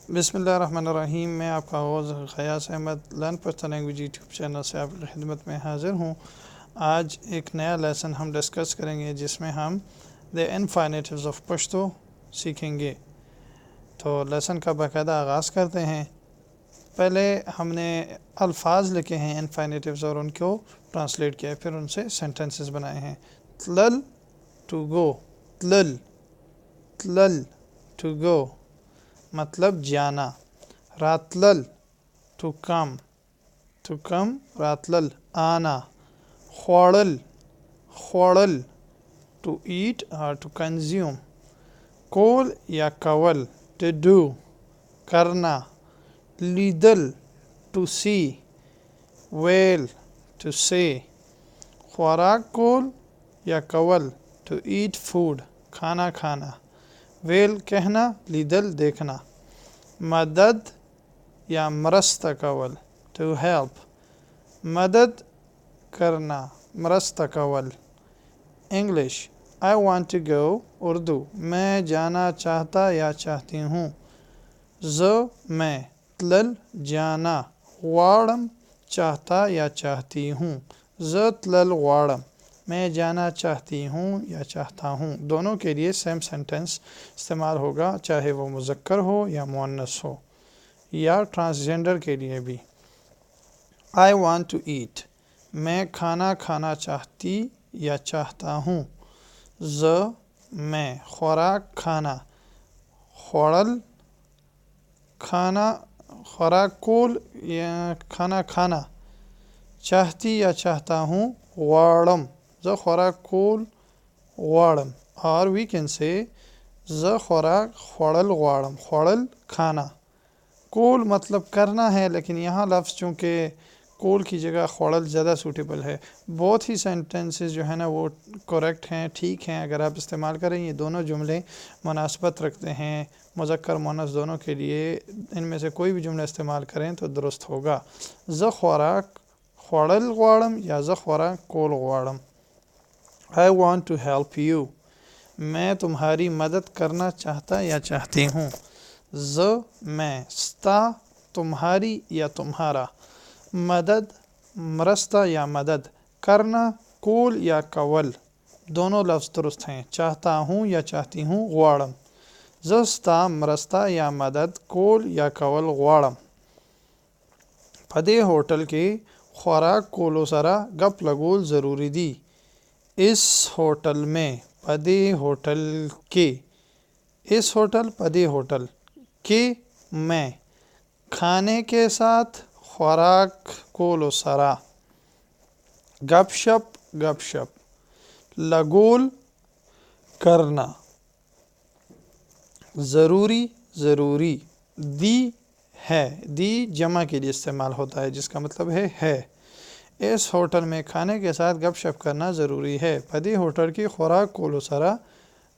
بسم اللہ الرحمن الرحیم۔ میں آپ کا host Ghayas Ahmad learn Pashto language YouTube channel سے آپ کی خدمت میں حاضر ہوں۔ آج ایک نیا لیسن ہم ڈسکس کریں گے جس میں ہم دی انفینیٹیوز آف پشتو سیکھیں گے۔ تو لیسن کا باقاعدہ آغاز کرتے ہیں۔ پہلے ہم نے الفاظ لکھے ہیں انفینیٹیوز اور ان کو ٹرانسلیٹ کیا ہے، پھر ان سے سینٹنسز بنائے ہیں۔ تلل ٹو گو، تلل تلل ٹو گو مطلب جانا۔ راتلل ٹو کم راتلل آنا۔ خوڑل خوڑل ٹو ایٹ اور ٹو کنزیوم۔ کول یا کول ٹو ڈو کرنا۔ لیدل ٹو سی، ویل ٹو سے۔ خوراک کول یا کول ٹو ایٹ فوڈ کھانا کھانا۔ ویل کہنا، لیدل دیکھنا۔ مدد یا مرستہ کول ٹو ہیلپ، مدد کرنا مرستہ کول۔ English I want to go، Urdu میں جانا چاہتا یا چاہتی ہوں۔ میں تلل جانا، واڑم چاہتا یا چاہتی ہوں۔ تلل واڑم میں جانا چاہتی ہوں یا چاہتا ہوں۔ دونوں کے لیے سیم سینٹنس استعمال ہوگا، چاہے وہ مذکر ہو یا مؤنث ہو، یا ٹرانسجینڈر کے لیے بھی۔ I want to eat، میں کھانا کھانا چاہتی یا چاہتا ہوں۔ میں خوراک کھانا، خوڑل کھانا، خوراک کول یا کھانا کھانا چاہتی یا چاہتا ہوں۔ واڑم خوراک کول واڑم، اور وی کین سے خوراک خوڑل واڑم، خوڑل کھانا۔ کول مطلب کرنا ہے، لیکن یہاں لفظ چونکہ کول کی جگہ خوڑل زیادہ سوٹیبل ہے۔ بہت ہی سینٹنسز جو ہے نا وہ کریکٹ ہیں، ٹھیک ہیں اگر آپ استعمال کریں۔ یہ دونوں جملے مناسبت رکھتے ہیں، مذکر مؤنث دونوں کے لیے۔ ان میں سے کوئی بھی جملہ استعمال کریں تو درست ہوگا۔ خوراک خوڑل غواڑم یا خوراک کول غواڑم۔ I want to help you، میں تمہاری مدد کرنا چاہتا یا چاہتی ہوں۔ میں ستا تمہاری یا تمہارا۔ مدد مرستہ یا مدد کرنا، کول یا کول دونوں لفظ درست ہیں۔ چاہتا ہوں یا چاہتی ہوں غواڑم۔ ستا مرستہ یا مدد کول یا کول غواڑم۔ پدے ہوٹل کے خوراک کولو سرا گپ لگول ضروری دی۔ اس ہوٹل میں، پدے ہوٹل کے، اس ہوٹل پدے ہوٹل کے میں، کھانے کے ساتھ خوراک کولو سرا۔ گپ شپ لگول کرنا۔ ضروری دی ہے، دی جمع کے لیے استعمال ہوتا ہے جس کا مطلب ہے۔ اس ہوٹل میں کھانے کے ساتھ گپ شپ کرنا ضروری ہے۔ پدی ہوٹل کی خوراک کولو سرا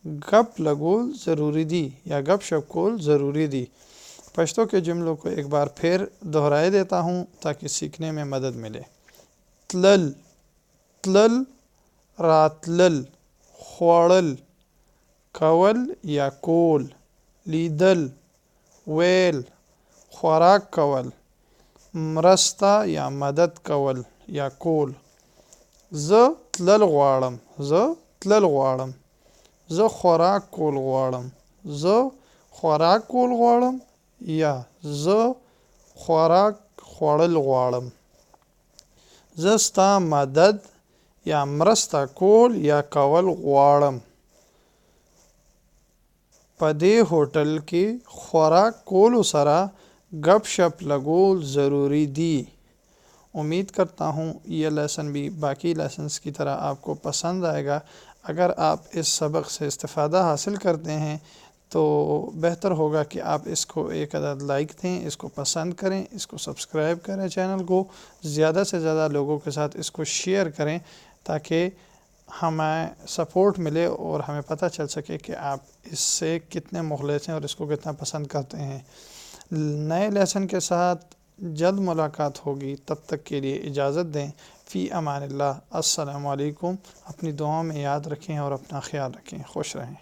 گپ لگول ضروری دی یا گپ شپ کول ضروری دی۔ پشتو کے جملوں کو ایک بار پھر دہرائے دیتا ہوں تاکہ سیکھنے میں مدد ملے۔ تلل تلل راتلل، خوڑل کول یا کول، لیدل ویل، خوراک کول، مرستہ یا مدد کول یا کول۔ تلل غواړم، تلل غواړم۔ خوراک کول غواړم، خوراک کول غواړم یا خوراک خوړل غواړم۔ ستا مدد یا مرسته کول یا کول غواړم۔ پدې ہوٹل کې خوراک کولو سره گپ شپ لگول ضروری دی۔ امید کرتا ہوں یہ لیسن بھی باقی لیسنز کی طرح آپ کو پسند آئے گا۔ اگر آپ اس سبق سے استفادہ حاصل کرتے ہیں تو بہتر ہوگا کہ آپ اس کو ایک عدد لائک دیں، اس کو پسند کریں، اس کو سبسکرائب کریں، چینل کو زیادہ سے زیادہ لوگوں کے ساتھ اس کو شیئر کریں تاکہ ہمیں سپورٹ ملے اور ہمیں پتہ چل سکے کہ آپ اس سے کتنے مخلص ہیں اور اس کو کتنا پسند کرتے ہیں۔ نئے لیسن کے ساتھ جلد ملاقات ہوگی، تب تک کے لیے اجازت دیں۔ فی امان اللہ، السلام علیکم۔ اپنی دعاؤں میں یاد رکھیں اور اپنا خیال رکھیں۔ خوش رہیں۔